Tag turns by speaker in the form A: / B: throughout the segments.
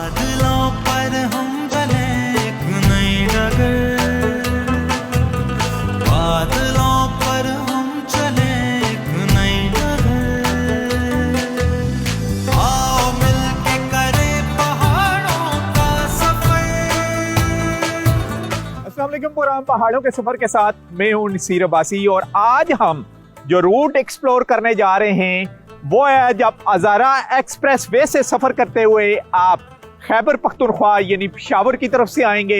A: बादलों पर हम चले एक नई डगर, बादलों पर हम चले एक नई डगर, आओ मिलके करें पहाड़ों का सफर।
B: अस्सलाम वालेकुम। प्रोग्राम पहाड़ों के सफर के साथ मैं हूं नसीर अब्बासी और आज हम जो रूट एक्सप्लोर करने जा रहे हैं वो है जब हज़ारा एक्सप्रेस वे से सफर करते हुए आप खैबर पख्तूनख्वा यानी पेशावर की तरफ से आएंगे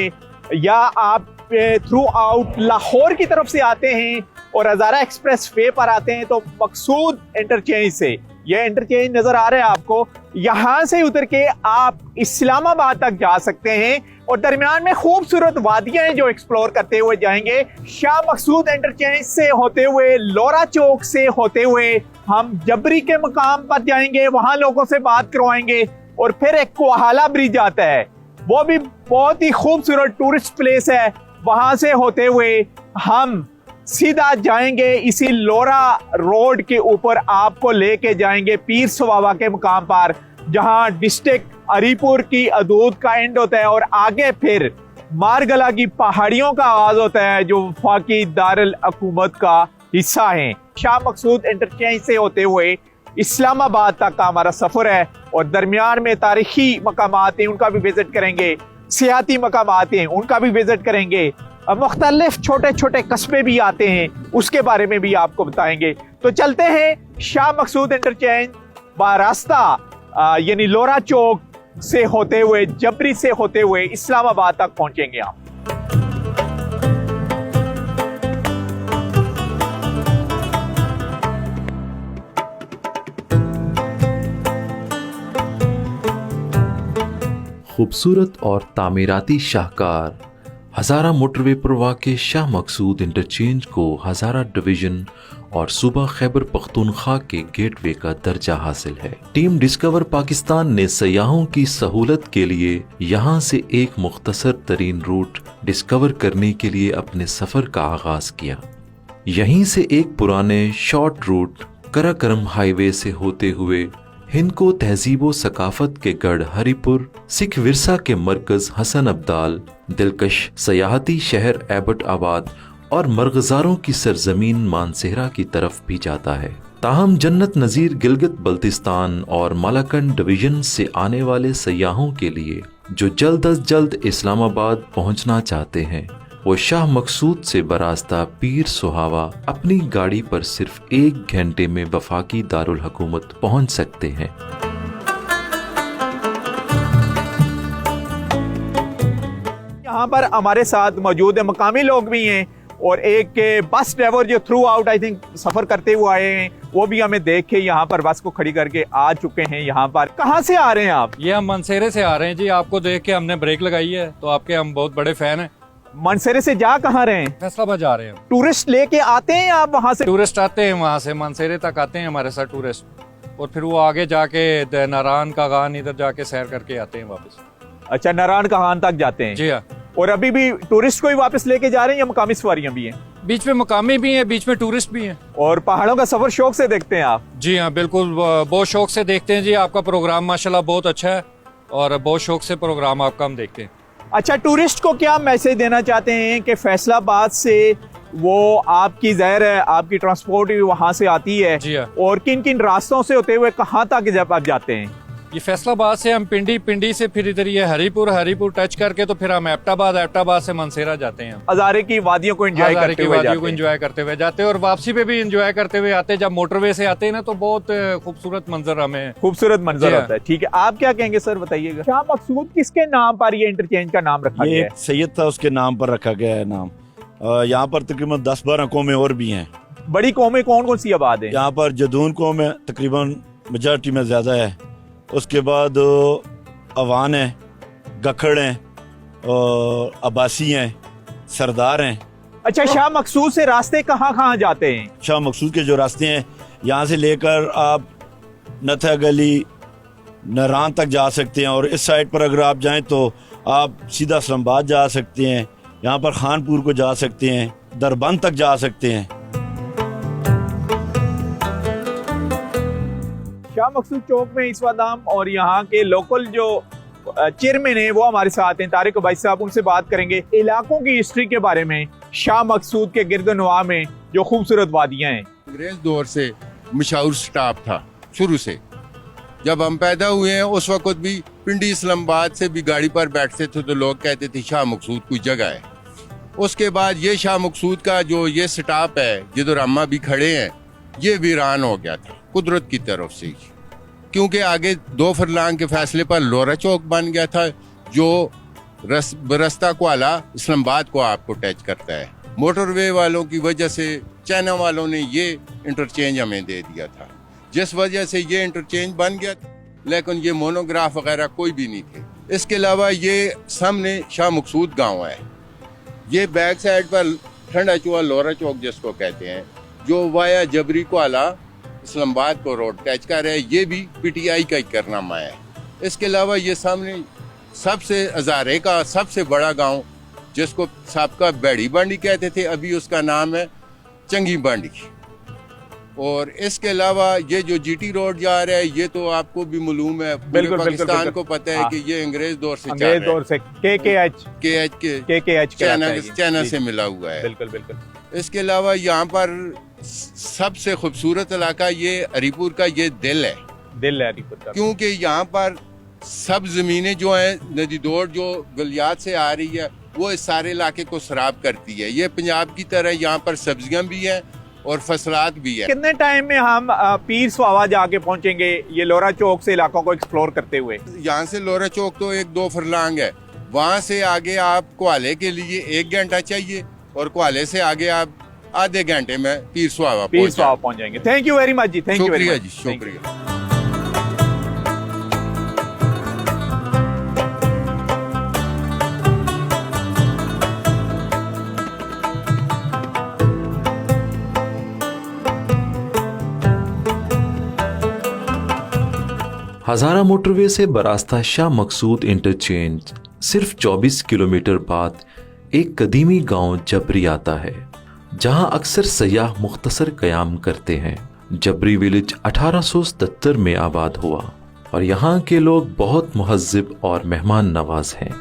B: या आप थ्रू आउट लाहौर की तरफ से आते हैं और हज़ारा एक्सप्रेस वे पर आते हैं तो मकसूद इंटरचेंज से, यह इंटरचेंज नजर आ रहा है आपको, यहाँ से उतर के आप इस्लामाबाद तक जा सकते हैं और दरमियान में खूबसूरत वादियां हैं जो एक्सप्लोर करते हुए जाएंगे। शाह मकसूद इंटरचेंज से होते हुए लोरा चौक से होते हुए हम जबरी के मकाम पर जाएंगे, वहां लोगों से बात करवाएंगे और फिर एक कोहाला ब्रिज आता है, वो भी बहुत ही खूबसूरत टूरिस्ट प्लेस है। वहां से होते हुए हम सीधा जाएंगे इसी लोरा रोड के ऊपर, आपको लेके जाएंगे पीर सवावा के मकाम पर जहां डिस्ट्रिक्ट हरीपुर की हदूद का एंड होता है और आगे फिर मारगला की पहाड़ियों का आगाज होता है जो वफाकी दारुल हुकूमत का हिस्सा है। शाह मकसूद इंटरचेंज से होते हुए इस्लामाबाद तक का हमारा सफर है और दरमियान में तारीखी मकामात हैं उनका भी विजिट करेंगे, सियाती मकामात हैं उनका भी विजिट करेंगे, मुख्तलिफ छोटे छोटे कस्बे भी आते हैं उसके बारे में भी आपको बताएंगे। तो चलते हैं शाह मकसूद इंटरचेंज बारास्ता यानी लोरा चौक से होते हुए जबरी से होते हुए इस्लामाबाद तक पहुंचेंगे आप।
C: खूबसूरत और तामीराती शाहकार हज़ारा मोटरवे पर वाक़े शाह मकसूद इंटरचेंज को हज़ारा डिवीज़न और सूबा खैबर पख्तूनख्वा के गेटवे का दर्जा हासिल है। टीम डिस्कवर पाकिस्तान ने सयाहों की सहूलत के लिए यहाँ से एक मुख्तसर तरीन रूट डिस्कवर करने के लिए अपने सफ़र का आगाज किया। यहीं से एक पुराने शॉर्ट रूट कराकरम हाईवे से होते हुए हिंद को तहजीब व सकाफत के गढ़ हरीपुर, सिख विरसा के मरकज हसन अब्दाल, दिलकश सयाहती शहर एबटाबाद और मरगजारों की सरजमीन मानसेहरा की तरफ भी जाता है। ताहम जन्नत नज़ीर गिलगित बल्तिस्तान और मालाकंड डिवीजन से आने वाले सयाहों के लिए जो जल्द अज जल्द इस्लामाबाद पहुंचना चाहते हैं वो शाह मकसूद से बरास्ता पीर सुहावा अपनी गाड़ी पर सिर्फ 1 घंटे में वफाकी दारुल हुकूमत पहुंच सकते हैं।
B: यहाँ पर हमारे साथ मौजूद है मकामी लोग भी हैं और एक बस ड्राइवर जो थ्रू आउट आई थिंक सफर करते हुए आए हैं वो भी हमें देख के यहाँ पर बस को खड़ी करके आ चुके हैं। यहाँ पर कहाँ से आ रहे हैं आप?
D: ये हम मनसेरे से आ रहे हैं जी, आपको देख के हमने ब्रेक लगाई है तो आपके हम बहुत बड़े फैन हैं।
B: मनसेरे से जा कहाँ रहे हैं?
D: फैसलाबाद जा रहे हैं।
B: टूरिस्ट लेके आते हैं आप वहाँ से?
D: टूरिस्ट आते हैं वहाँ से, मनसेरे तक आते हैं हमारे साथ टूरिस्ट और फिर वो आगे जाके नारायण का गान इधर जाके सैर करके आते हैं वापस।
B: अच्छा, नारायण का गान तक जाते हैं?
D: जी हाँ।
B: और अभी भी टूरिस्ट को ही वापस लेके जा रहे हैं या मकामी सवारियां भी हैं?
D: बीच में मकामी भी हैं, बीच में टूरिस्ट भी हैं।
B: और पहाड़ों का सफर शौक से देखते हैं आप?
D: जी हाँ बिल्कुल, बहुत शौक से देखते हैं जी। आपका प्रोग्राम माशाल्लाह बहुत अच्छा है और बहुत शौक से प्रोग्राम आपका हम देखते हैं।
B: अच्छा, टूरिस्ट को क्या मैसेज देना चाहते हैं कि फैसलाबाद से वो आपकी ज़ाहिर है आपकी ट्रांसपोर्ट भी वहाँ से आती है
D: जी हाँ।
B: और किन किन रास्तों से होते हुए कहाँ तक जब आप जाते हैं?
D: ये फैसलाबाद से हम पिंडी से फिर इधर ये हरीपुर टच करके तो फिर हम एबटाबाद से मनसेरा जाते हैं।
B: हज़ारे की वादियों को एंजॉय करते हुए
D: जाते हैं और वापसी पे भी एंजॉय करते हुए आते हैं। जब मोटरवे से आते हैं ना तो बहुत खूबसूरत मंजर हमें
B: खूबसूरत मंजर होता है। ठीक है, आप क्या कहेंगे सर, बताइएगा। शाह मकसूद किसके नाम पर ये इंटरचेंज का नाम रखा गया है?
E: सैयद था उसके नाम पर रखा गया है नाम। यहाँ पर तकरीबन 10-12 कौमें और भी हैं।
B: बड़ी कौमें कौन कौन सी आबाद है?
E: यहाँ पर जदून कौम है, तकरीबन मेजॉरिटी में ज्यादा है। उसके बाद अवान है, गखड़ हैं और अब्बासी हैं, सरदार हैं।
B: अच्छा, शाह मकसूद से रास्ते कहाँ कहाँ जाते हैं?
E: शाह मकसूद के जो रास्ते हैं यहाँ से लेकर आप नथा गली नारायण तक जा सकते हैं और इस साइड पर अगर आप जाएं तो आप सीधा इस्लामाबाद जा सकते हैं, यहाँ पर खानपुर को जा सकते हैं, दरबंद तक जा सकते हैं।
B: शाह मकसूद चौक में इस वक्त हम और यहाँ के लोकल जो चेयरमैन है वो हमारे साथ हैं, तारिक भाई साहब, उनसे बात करेंगे इलाकों की हिस्ट्री के बारे में, शाह मकसूद के गिरदोनवा में जो खूबसूरत वादियाँ हैं।
F: अंग्रेज दौर से मशहूर स्टाफ था शुरू से। जब हम पैदा हुए हैं उस वक्त भी पिंडी इस्लामाबाद से भी गाड़ी पर बैठते थे तो लोग कहते थे शाह मकसूद कोई जगह है। उसके बाद ये शाह मकसूद का जो ये स्टाफ है जिधर अम्मा भी खड़े हैं, ये वीरान हो गया था कुदरत की तरफ से ही, क्योंकि आगे 2 फरलांग के फैसले पर लोरा चौक बन गया था जो बरस्ता क्वाला इस्लामाबाद को आपको टच करता है। मोटरवे वालों की वजह से चाइना वालों ने ये इंटरचेंज हमें दे दिया था, जिस वजह से ये इंटरचेंज बन गया, लेकिन ये मोनोग्राफ वगैरह कोई भी नहीं थे। इसके अलावा ये सामने शाह मकसूद गांव है, ये बैक साइड पर ठंडा चुआ लोरा चौक जिसको कहते हैं, जो वाया जबरी क्वाला इस्लामाबाद को रोड टच कर रहा है, ये भी पीटीआई का ही कारनामा है। इसके अलावा ये सामने सबसे हज़ारे का सबसे बड़ा गांव जिसको साबका बैड़ी बांडी कहते थे, अभी उसका नाम है चंगी बांडी। और इसके अलावा ये जो जीटी रोड जा रहा है, ये तो आपको भी मालूम है, पूरे पाकिस्तान को पता है कि ये अंग्रेज दौर से चाइना से मिला हुआ है।
B: बिल्कुल बिल्कुल।
F: इसके अलावा यहाँ पर सबसे खूबसूरत इलाका ये हरीपुर का ये दिल है
B: हरीपुर का,
F: क्योंकि यहाँ पर सब जमीनें जो हैं नदी दौड़ जो गलियात से आ रही है वो इस सारे इलाके को सराब करती है। ये पंजाब की तरह यहाँ पर सब्जियां भी हैं और फसलात भी है।
B: कितने टाइम में हम पीर सुहावा जाके पहुंचेंगे ये लोरा चौक से इलाकों को एक्सप्लोर करते हुए?
F: यहाँ से लोरा चौक तो 1-2 फरलांग है, वहाँ से आगे आप क्वाले के लिए 1 घंटा चाहिए और क्वाले से आगे आप आधे घंटे में पीर सुहावा
B: पहुंच जाएंगे। थैंक यू वेरी मच जी, थैंक यू वेरी मच
F: जी, शुक्रिया।
C: हज़ारा मोटरवे से बरास्ता शाह मकसूद इंटरचेंज सिर्फ 24 किलोमीटर बाद एक कदीमी गांव जबरी आता है, जहां अक्सर सयाह मुख्तसर क़याम करते हैं। जबरी विलेज 1877 में आबाद हुआ और यहाँ के लोग बहुत मुहज़्ज़िब और मेहमान नवाज हैं।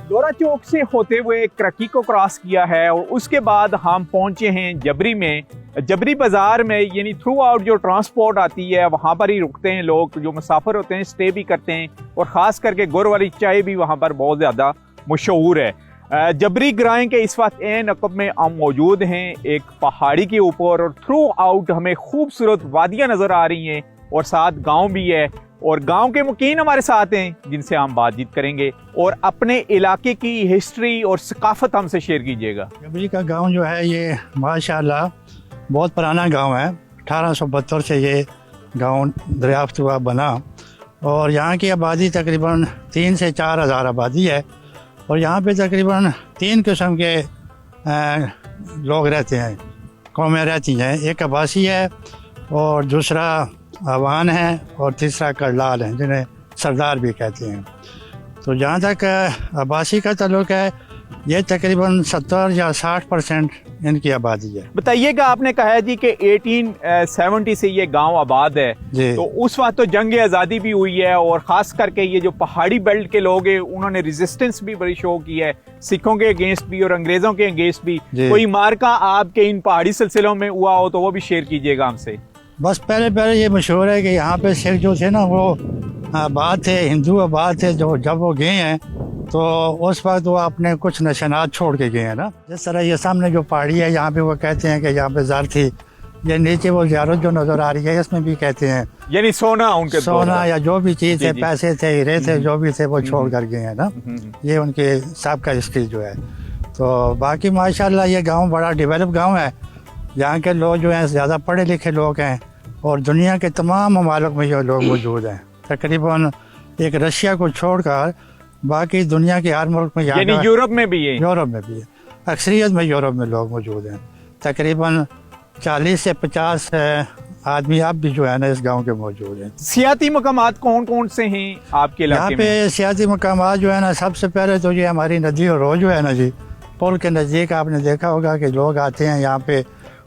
B: लोरा चौक से होते हुए करकी को क्रॉस किया है और उसके बाद हम पहुंचे हैं जबरी में। जबरी बाजार में यानी थ्रू आउट जो ट्रांसपोर्ट आती है वहाँ पर ही रुकते हैं लोग, जो मुसाफिर होते हैं स्टे भी करते हैं, और ख़ास करके गुड़ वाली चाय भी वहाँ पर बहुत ज़्यादा मशहूर है। जबरी ग्राएं के इस वक्त ए नकब में हम मौजूद हैं एक पहाड़ी के ऊपर, और थ्रू आउट हमें खूबसूरत वादियाँ नज़र आ रही हैं और साथ गाँव भी है, और गांव के मुकीन हमारे साथ हैं जिनसे हम बातचीत करेंगे और अपने इलाके की हिस्ट्री और सकाफत हमसे शेयर कीजिएगा।
G: जबरी का गांव जो है ये माशाल्लाह बहुत पुराना गांव है। 1872 से ये गांव दरियाफ्त हुआ बना, और यहाँ की आबादी तकरीबन 3 से 4 हज़ार आबादी है, और यहाँ पे तकरीबन 3 किस्म के लोग रहते हैं, कौमें रहती हैं। एक अब्बासी है और दूसरा आवान है और तीसरा करलाल है जिन्हें सरदार भी कहते हैं। तो जहाँ तक अब्बासी का ताल्लुक है, ये तकरीबन 70 या 60% इनकी आबादी है।
B: बताइएगा, आपने कहा है जी कि 1870 से ये गांव आबाद है
G: जी।
B: तो उस वक्त तो जंग आज़ादी भी हुई है, और ख़ास करके ये जो पहाड़ी बेल्ट के लोग हैं उन्होंने रेजिस्टेंस भी बड़ी शो की है, सिखों के अगेंस्ट भी और अंग्रेज़ों के अगेंस्ट भी। कोई मार्का आपके इन पहाड़ी सिलसिलों में हुआ हो तो वो भी शेयर कीजिएगा हमसे।
G: बस पहले ये मशहूर है कि यहाँ पे सिख जो थे ना वो आबाद थे, हिंदू आबाद थे। जो जब वो गए हैं तो उस वक्त वो अपने कुछ निशानात छोड़ के गए हैं ना। जिस तरह ये सामने जो पहाड़ी है यहाँ पे वो कहते हैं कि यहाँ पे ज़र थी, ये नीचे वो ज़्यारत जो नज़र आ रही है इसमें भी कहते हैं
B: यानी सोना, उनके
G: सोना या जो भी चीज़ है, पैसे थे, हीरे थे, जो भी थे वो छोड़ कर गए हैं ना। ये उनके साहब का हिस्ट्री जो है। तो बाकी माशाल्लाह ये गाँव बड़ा डेवलप गाँव है। यहाँ के लोग जो हैं ज़्यादा पढ़े लिखे लोग हैं, और दुनिया के तमाम ममालिक में ये लोग मौजूद हैं। तकरीबन एक रशिया को छोड़कर बाकी दुनिया के हर मुल्क में,
B: यानी यूरोप में भी है,
G: यूरोप में भी है, अक्सरियत में यूरोप में लोग मौजूद हैं। तकरीबन 40 से 50 आदमी अब भी जो है ना इस गांव के मौजूद हैं।
B: सियाती मकामात कौन कौन से हैं आपके इलाके में?
G: यहाँ पे सियाती मकामात जो है ना, सबसे पहले तो ये हमारी नदी और रोज जो है ना जी, पुल के नज़दीक आपने देखा होगा कि लोग आते हैं यहाँ पे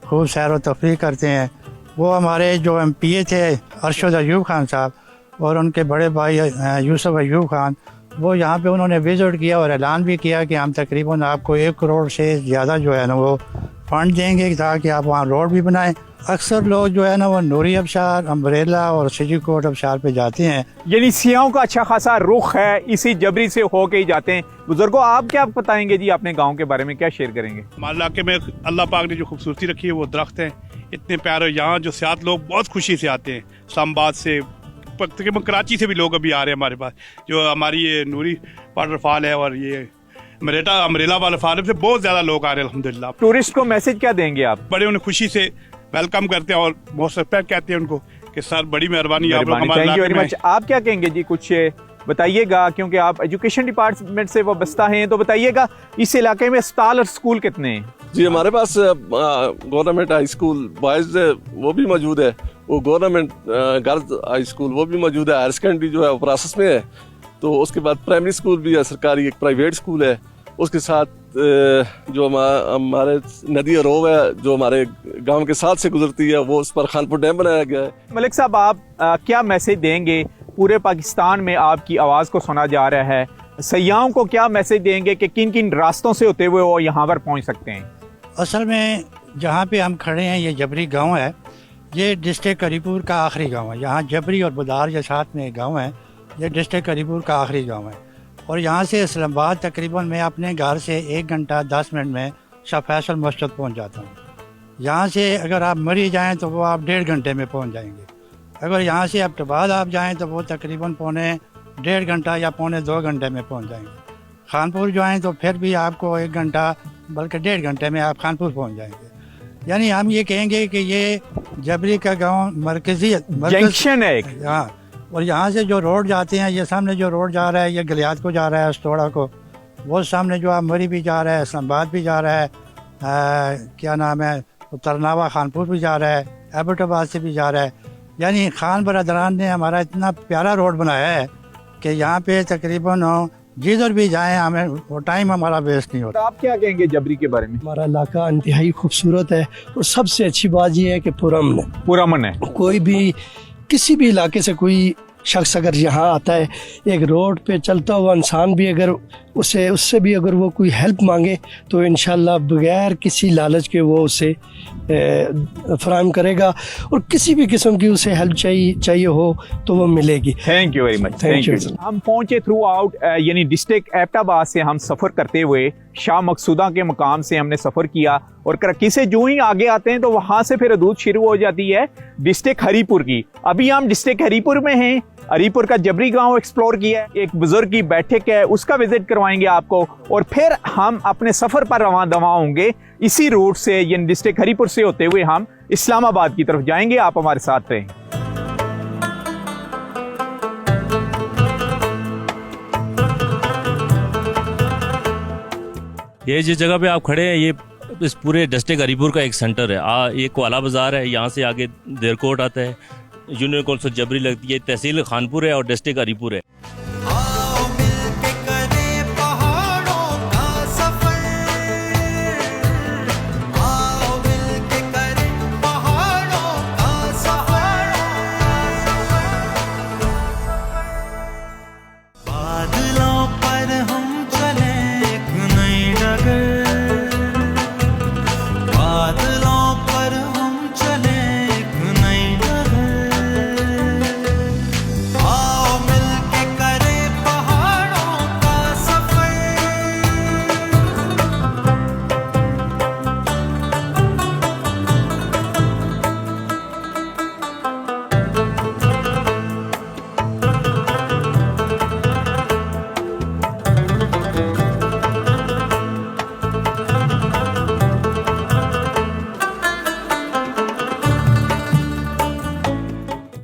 G: खूब सैर व तफरीह करते हैं। वो हमारे जो MPA थे अरशद अयूब खान साहब और उनके बड़े भाई यूसुफ अयूब खान, वो यहाँ पे उन्होंने विज़िट किया और ऐलान भी किया कि हम तकरीबन आपको 1 करोड़ से ज़्यादा जो है ना वो फंड देंगे ताकि आप वहाँ रोड भी बनाएं। अक्सर लोग जो है ना वो नूरी अबशार, अम्ब्रेला और सिटी कोट अबशार पे जाते हैं।
B: यानी सियाहों का अच्छा खासा रुख है, इसी जबरी से होके ही जाते हैं। बुजुर्गों, आप क्या बताएंगे जी, अपने गांव के बारे में क्या शेयर करेंगे?
H: हमारे इलाके में अल्लाह पाक ने जो खूबसूरती रखी है वो दरख्त हैं इतने प्यारे। यहाँ जो सियात लोग बहुत खुशी से आते हैं, इस्लामाबाद से, तकरीबन कराची से भी लोग अभी आ रहे हैं हमारे पास। जो हमारी ये नूरी वाटरफॉल है और ये अम्ब्रेला वाटरफॉल से बहुत ज़्यादा लोग आ रहे हैं अल्हम्दुलिल्लाह।
B: टूरिस्ट को मैसेज क्या देंगे आप?
H: बड़े उन्हें खुशी से वेलकम करते हैं और बहुत रिस्पेक्ट कहते हैं उनको कि सर बड़ी मेहरबानी आप लोग हमारे
B: थैंक यू वेरी
H: इलाके
B: मच। आप क्या कहेंगे जी, कुछ बताइएगा, क्योंकि आप एजुकेशन डिपार्टमेंट से वाबस्ता हैं, तो बताइएगा इस इलाके में अस्पताल और स्कूल कितने हैं?
I: जी हमारे पास गवर्नमेंट हाई स्कूल बॉयज़ वो भी मौजूद है, वो गवर्नमेंट गर्ल्स हाई स्कूल वो भी मौजूद है, हायर सेकेंडरी जो है वो प्रोसेस में है। तो उसके बाद प्राइमरी स्कूल भी है, सरकारी एक प्राइवेट स्कूल है। उसके साथ जो हमारे नदी रोव है जो हमारे गांव के साथ से गुजरती है, वो उस पर खानपुर डैम बनाया गया है।
B: मलिक साहब, आप क्या मैसेज देंगे? पूरे पाकिस्तान में आपकी आवाज़ को सुना जा रहा है, सयाहों को क्या मैसेज देंगे कि किन किन रास्तों से होते हुए वो यहाँ पर पहुँच सकते हैं?
G: असल में जहाँ पे हम खड़े हैं ये जबरी गांव है, ये डिस्ट्रिक्ट करीपुर का आखिरी गांव है। यहाँ जबरी और बुदार के साथ में एक गाँव है, ये डिस्ट्रिक्ट करीपुर का आखिरी गाँव है। और यहाँ से इस्लामाबाद तकरीबन मैं अपने घर से 1 घंटा 10 मिनट में शाह फैसल मस्जिद पहुँच जाता हूँ। यहाँ से अगर आप मरी जाएँ तो वो आप 1.5 घंटे में पहुँच जाएंगे। अगर यहाँ से एबटाबाद आप जाएँ तो वो तकरीबन पौने 1.5 घंटा या पौने 2 घंटे में पहुँच जाएंगे। खानपुर जो आएँ तो फिर भी आपको 1 घंटा बल्कि 1.5 घंटे में आप खानपुर पहुँच जाएंगे। यानी हम ये कहेंगे कि ये जबरी का गाँव मरकजी
B: जंक्शन है एक।
G: हाँ, और यहाँ से जो रोड जाते हैं, ये सामने जो रोड जा रहा है ये गलियात को जा रहा है, अस्तोड़ा को, वो सामने जो आप मरी भी जा रहा है, इस्लामाबाद भी जा रहा है, क्या नाम है, तरनावा खानपुर भी जा रहा है, एबटाबाद से भी जा रहा है। यानी खान बरदरान ने हमारा इतना प्यारा रोड बनाया है कि यहाँ पे तकरीबन जिधर भी जाएं हमें वो टाइम हमारा वेस्ट नहीं होता।
B: आप क्या कहेंगे जबरी के बारे में?
J: हमारा इलाका इंतहाई खूबसूरत है और सबसे अच्छी बात यह है कि पुरअमन है। कोई भी किसी भी इलाके से कोई शख्स अगर यहाँ आता है, एक रोड पे चलता हुआ इंसान भी अगर उससे भी अगर वो कोई हेल्प मांगे तो इंशाल्लाह बगैर किसी लालच के वो उसे फराहम करेगा और किसी भी किस्म की उसे हेल्प चाहिए हो तो वो मिलेगी।
B: Thank you very much. Thank you. हम पहुंचे थ्रू आउट यानी डिस्ट्रिक्ट एबटाबाद से हम सफ़र करते हुए शाह मकसूदा के मकाम से हमने सफ़र किया और कराची से जो ही आगे आते हैं तो वहाँ से फिर हदूद शुरू हो जाती है डिस्ट्रिक्ट हरीपुर की। अभी हम डिस्ट्रिक्ट हरीपुर में हैं। हरीपुर का जबरी गांव एक्सप्लोर किया, एक बुजुर्ग की बैठक है उसका विजिट करवाएंगे आपको और फिर हम अपने सफ़र पर रवां दवा होंगे इसी रूट से, यानी डिस्ट्रिक्ट हरीपुर से होते हुए हम इस्लामाबाद की तरफ जाएंगे। आप हमारे साथ रहें।
K: ये जिस जगह पे आप खड़े हैं ये इस पूरे डिस्ट्रिक्ट हरीपुर का एक सेंटर है। ये कोला बाज़ार है, यहाँ से आगे देरकोट आता है, यूनियन कौंसिल जबरी लगती है, तहसील खानपुर है और डिस्ट्रिक्ट हरीपुर है।
A: आओ मिलके करें पहाड़ों का सफर, आओ मिलके करें पहाड़ों का सफर, बादलों पर हम चले एक नई डगर, बादलों पर हम चले एक नई डगर, आओ मिलके करें पहाड़ों का सफर।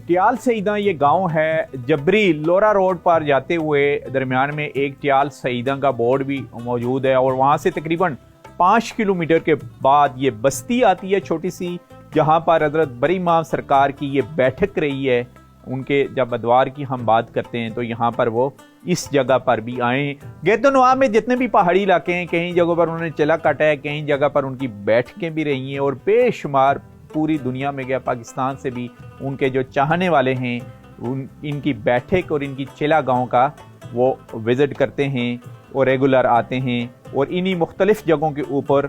B: ट्याल सईदा ये गांव है, जबरी लोरा रोड पर जाते हुए दरमियान में एक ट्याल सईदा का बोर्ड भी मौजूद है और वहाँ से तकरीबन 5 किलोमीटर के बाद ये बस्ती आती है छोटी सी, जहाँ पर हजरत बरी इमाम सरकार की ये बैठक रही है उनके जब अदवार की हम बात करते हैं तो यहाँ पर वो इस जगह पर भी आए। गैतनवा में जितने भी पहाड़ी इलाके हैं, कई जगहों पर उन्होंने चला काटा है, कई जगह पर उनकी बैठकें भी रही हैं और बेशुमार पूरी दुनिया में गया, पाकिस्तान से भी उनके जो चाहने वाले हैं इनकी बैठक और इनकी चिला गांव का वो विज़िट करते हैं और रेगुलर आते हैं। और इन्हीं मुख्तलिफ़ जगहों के ऊपर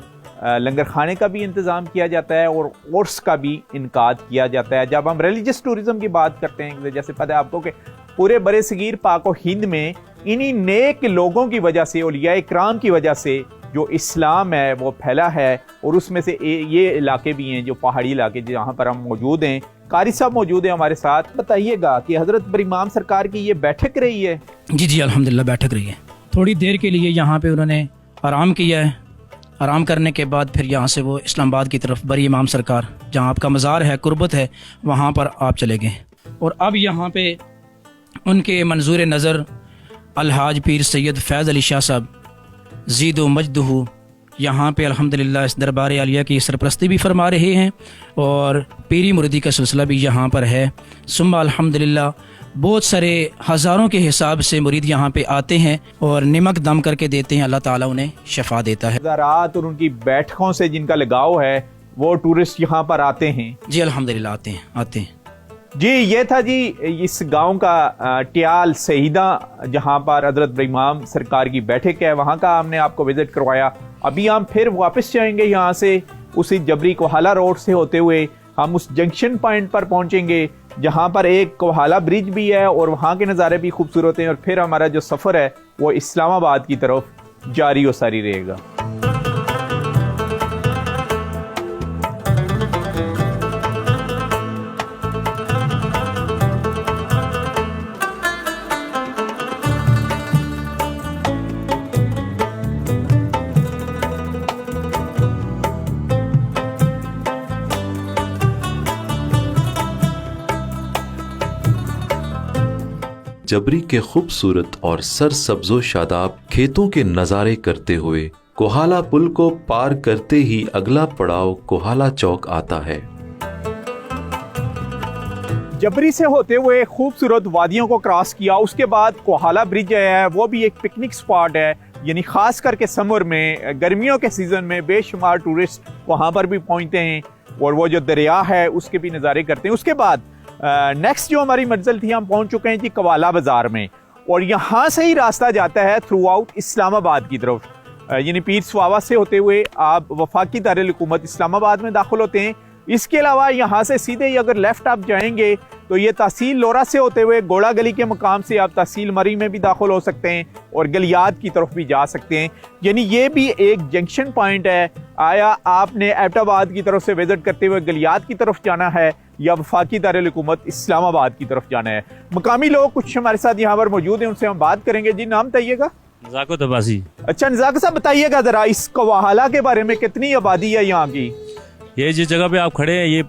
B: लंगर खाने का भी इंतज़ाम किया जाता है और उर्स का भी इनकाद किया जाता है। जब हम रिलीजियस टूरिज़म की बात करते हैं, जैसे पता है आपको कि पूरे बरे सगीर पाक और हिंद में इन्हीं नेक लोगों की वजह से, औलिया इकराम की वजह से जो इस्लाम है वो फैला है। और उसमें से ये इलाके भी हैं जो पहाड़ी इलाके जहाँ पर हम मौजूद हैं। कारी साहब मौजूद हैं हमारे साथ, बताइएगा कि हज़रत बरीमाम सरकार की ये बैठक रही है?
L: जी अल्हम्दुलिल्लाह बैठक रही है। थोड़ी देर के लिए यहाँ पे उन्होंने आराम किया है। आराम करने के बाद फिर यहाँ से वो इस्लामाबाद की तरफ बरी इमाम सरकार जहाँ आपका मज़ार है, कुर्बत है, वहाँ पर आप चले गए। और अब यहाँ पे उनके मंजूर नज़र अलहाज पीर सैयद फैज़ अली शाह साहब ज़ीद व मजदहू यहाँ पे अल्हम्दुलिल्लाह इस दरबार आलिया की सरपरस्ती भी फरमा रहे हैं और पीरी मुरीदी का सिलसिला भी यहाँ पर है। सुम्मा अल्हम्दुलिल्लाह बहुत सारे हज़ारों के हिसाब से मुरीद यहाँ पे आते हैं और निमक दम करके देते हैं, अल्लाह ताला उन्हें शफा देता है।
B: ज़राअत और उनकी बैठकों से जिनका लगाव है वो टूरिस्ट यहाँ पर आते हैं? जी
L: अल्हम्दुलिल्लाह आते हैं।
B: जी ये था जी इस गांव का ट्याल सईदा जहाँ पर हज़रत बरीमाम सरकार की बैठक है, वहाँ का हमने आपको विज़िट करवाया। अभी हम फिर वापस जाएंगे यहाँ से, उसी जबरी कोहाला रोड से होते हुए हम उस जंक्शन पॉइंट पर पहुँचेंगे जहाँ पर एक कोहाला ब्रिज भी है और वहाँ के नज़ारे भी खूबसूरत हैं। और फिर हमारा जो सफ़र है वो इस्लामाबाद की तरफ जारी और सारी रहेगा।
C: जबरी के खूबसूरत और सरसब्जो शादाब खेतों के नज़ारे करते हुए कोहाला पुल को पार करते ही अगला पड़ाव कोहाला चौक आता है।
B: जबरी से होते हुए खूबसूरत वादियों को क्रॉस किया, उसके बाद कोहाला ब्रिज है, वो भी एक पिकनिक स्पॉट है। यानी खास करके समर में, गर्मियों के सीज़न में बेशुमार टूरिस्ट वहाँ पर भी पहुँचते हैं और वो जो दरिया है उसके भी नज़ारे करते हैं। उसके बाद नेक्स्ट जो हमारी मंजिल थी, हम पहुंच चुके हैं जी कवाला बाज़ार में और यहाँ से ही रास्ता जाता है थ्रू आउट इस्लामाबाद की तरफ। यानी पीर स्वावा से होते हुए आप वफाकी दारुल हुकूमत इस्लामाबाद में दाखिल होते हैं। इसके अलावा यहाँ से सीधे ही अगर लेफ़्ट आप जाएंगे तो ये तहसील लोरा से होते हुए गोड़ा गली के मकाम से आप तहसील मरी में भी दाखिल हो सकते हैं और गलियात की तरफ भी जा सकते हैं। यानी ये भी एक जंक्शन पॉइंट है। आया आपने एबटाबाद की तरफ से विजिट करते हुए गलियात की तरफ जाना है या वफाकी दारुल हुकूमत इस्लामाबाद की तरफ जाना है? मकामी लोग कुछ हमारे साथ यहाँ पर मौजूद हैं, उनसे हम बात करेंगे। जी नाम बताइएगा?
K: नज़ाकत अब्बासी।
B: अच्छा नज़ाकत साहब बताइएगा ज़रा इस कोहाला के बारे में, कितनी आबादी है यहाँ की?
K: ये जिस जगह पे आप खड़े हैं ये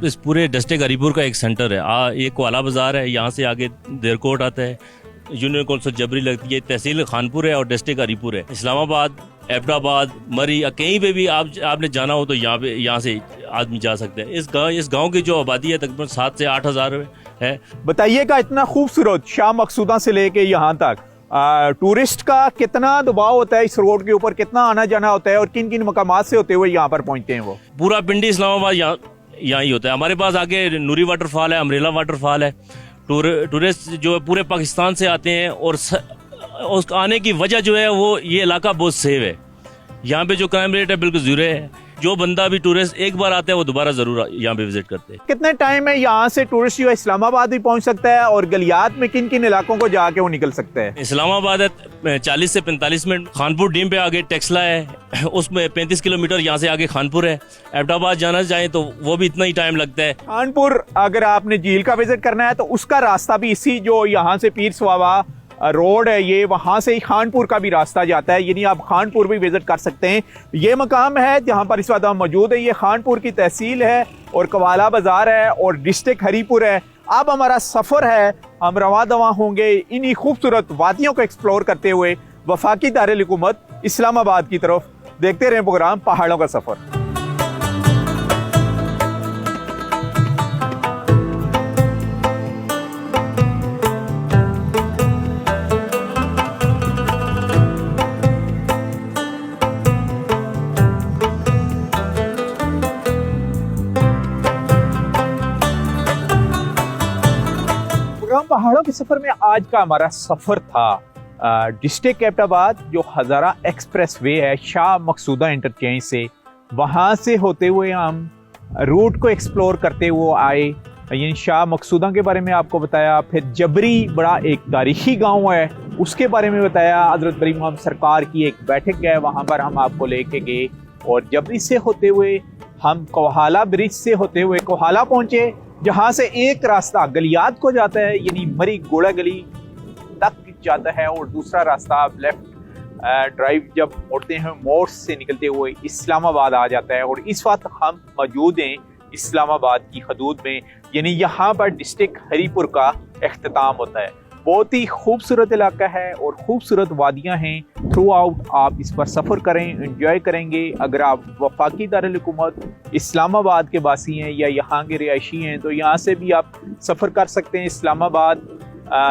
K: इस पूरे डिस्ट्रिक्ट हरीपुर का एक सेंटर है। ये कोहाला बाज़ार है, यहाँ से आगे देरकोट आता है, यूनियन कौंसिल जबरी लगती है, तहसील खानपुर है और डिस्ट्रिक्ट हरीपुर है। इस्लामाबाद, एबटाबाद, मरी, कहीं पे भी आपने जाना हो तो यहाँ से आदमी जा सकते हैं। इस गांव की जो आबादी है तकरीबन 7 से 8 हज़ार है।
B: बताइएगा इतना खूबसूरत शाह मकसूदा से लेके यहाँ तक टूरिस्ट का कितना दबाव होता है इस रोड के ऊपर, कितना आना जाना होता है और किन किन मकामात से होते हुए यहाँ पर पहुँचते हैं? वो
K: पूरा पिंडी इस्लामाबाद यहाँ ही होता है। हमारे पास आगे नूरी वाटरफॉल है, अमरेला वाटरफॉल है। टूरिस्ट जो पूरे पाकिस्तान से आते हैं और उस आने की वजह जो है वो ये इलाका बहुत सेफ है। यहाँ पे जो क्राइम रेट है बिल्कुल जीरो है। जो बंदा भी टूरिस्ट एक बार आता है वो दोबारा जरूर यहाँ पे विजिट करते हैं।
B: कितने टाइम में यहाँ से टूरिस्ट जो है इस्लामाबाद भी पहुँच सकता है और गलियात में किन किन इलाकों को जाके वो निकल सकता है?
K: इस्लामाबाद है 40 से 45 मिनट। खानपुर डीम पे आगे टेक्सला है, उसमें 35 किलोमीटर यहाँ से आगे खानपुर है। एबटाबाद जाना चाहें तो वो भी इतना ही टाइम लगता है।
B: खानपुर अगर आपने झील का विजिट करना है तो उसका रास्ता भी इसी जो यहाँ से पीर स्वावा रोड है, ये वहाँ से ही खानपुर का भी रास्ता जाता है। यानी आप खानपुर भी विजिट कर सकते हैं। ये मकाम है जहाँ पर इस वक्त हम मौजूद है, ये खानपुर की तहसील है और कवाला बाज़ार है और डिस्ट्रिक्ट हरीपुर है। अब हमारा सफ़र है, हम रवा दवा होंगे इन्हीं खूबसूरत वादियों को एक्सप्लोर करते हुए वफाकी दारुल हुकूमत इस्लामाबाद की तरफ। देखते रहें प्रोग्राम पहाड़ों का सफ़र। पहाड़ों के सफर में आज का हमारा सफर था डिस्ट्रिक्ट एबटाबाद, जो हज़ारा एक्सप्रेस वे है शाह मकसूदा इंटरचेंज से, वहाँ से होते हुए हम रूट को एक्सप्लोर करते हुए आए। यानी शाह मकसूदा के बारे में आपको बताया, फिर जबरी बड़ा एक तारीखी गांव है उसके बारे में बताया। हज़रत बरी इमाम सरकार की एक बैठक है, वहाँ पर हम आपको लेके गए। और जबरी से होते हुए हम कोहाला ब्रिज से होते हुए कोहाला पहुँचे, जहाँ से एक रास्ता गलियात को जाता है, यानी मरी गोड़ा गली तक जाता है, और दूसरा रास्ता आप लेफ्ट ड्राइव जब मोड़ते हैं मोड़ से निकलते हुए इस्लामाबाद आ जाता है। और इस वक्त हम मौजूद हैं इस्लामाबाद की हदूद में, यानी यहाँ पर डिस्ट्रिक्ट हरीपुर का इख्तिताम होता है। बहुत ही खूबसूरत इलाका है और खूबसूरत वादियाँ हैं। थ्रू आउट आप इस पर सफ़र करें, एंजॉय करेंगे। अगर आप वफाकी दारुल हुकूमत इस्लामाबाद के वासी हैं या यहाँ के रिहायशी हैं तो यहाँ से भी आप सफ़र कर सकते हैं। इस्लामाबाद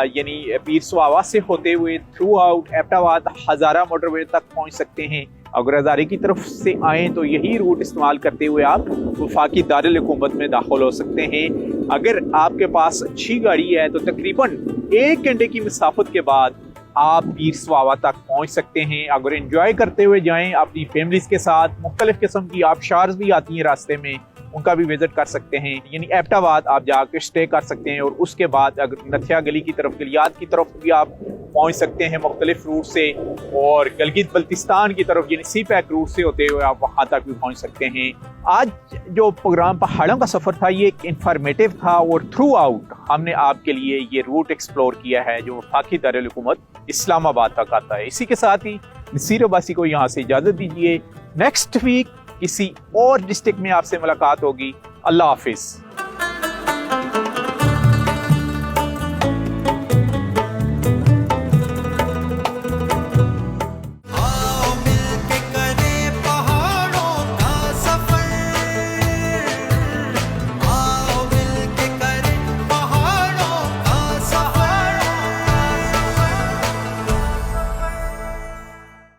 B: यानी पीर सुआवा से होते हुए थ्रू आउट एबटाबाद हज़ारा मोटरवे तक पहुँच सकते हैं। अगर हज़ारे की तरफ से आएँ तो यही रूट इस्तेमाल करते हुए आप वफाकी दारुल हुकूमत में दाखिल हो सकते हैं। अगर आपके पास अच्छी गाड़ी है तो तकरीबन 1 घंटे की मुसाफत के बाद आप पीर सुआवा तक पहुंच सकते हैं। अगर एंजॉय करते हुए जाएं अपनी फैमिलीज के साथ, मुख्तलिफ किस्म की आबशार्स भी आती हैं रास्ते में, उनका भी विजिट कर सकते हैं। यानी एबटाबाद आप जाकर स्टे कर सकते हैं और उसके बाद अगर नथिया गली की तरफ, गलियात की तरफ भी आप पहुंच सकते हैं मुख्तलिफ रूट से, और गलगित बल्तिस्तान की तरफ यानी सी पैक रूट से होते हुए आप वहाँ तक भी पहुँच सकते हैं। आज जो प्रोग्राम पहाड़ों का सफ़र था ये एक इंफॉर्मेटिव था और थ्रू आउट हमने आपके लिए ये रूट एक्सप्लोर किया है जो वफाकी दारुल हुकूमत इस्लामाबाद तक आता है। इसी के साथ ही नसीर अब्बासी को यहाँ से इजाज़त दीजिए। नेक्स्ट वीक किसी और डिस्ट्रिक्ट में आपसे मुलाकात होगी। अल्लाह हाफिज़।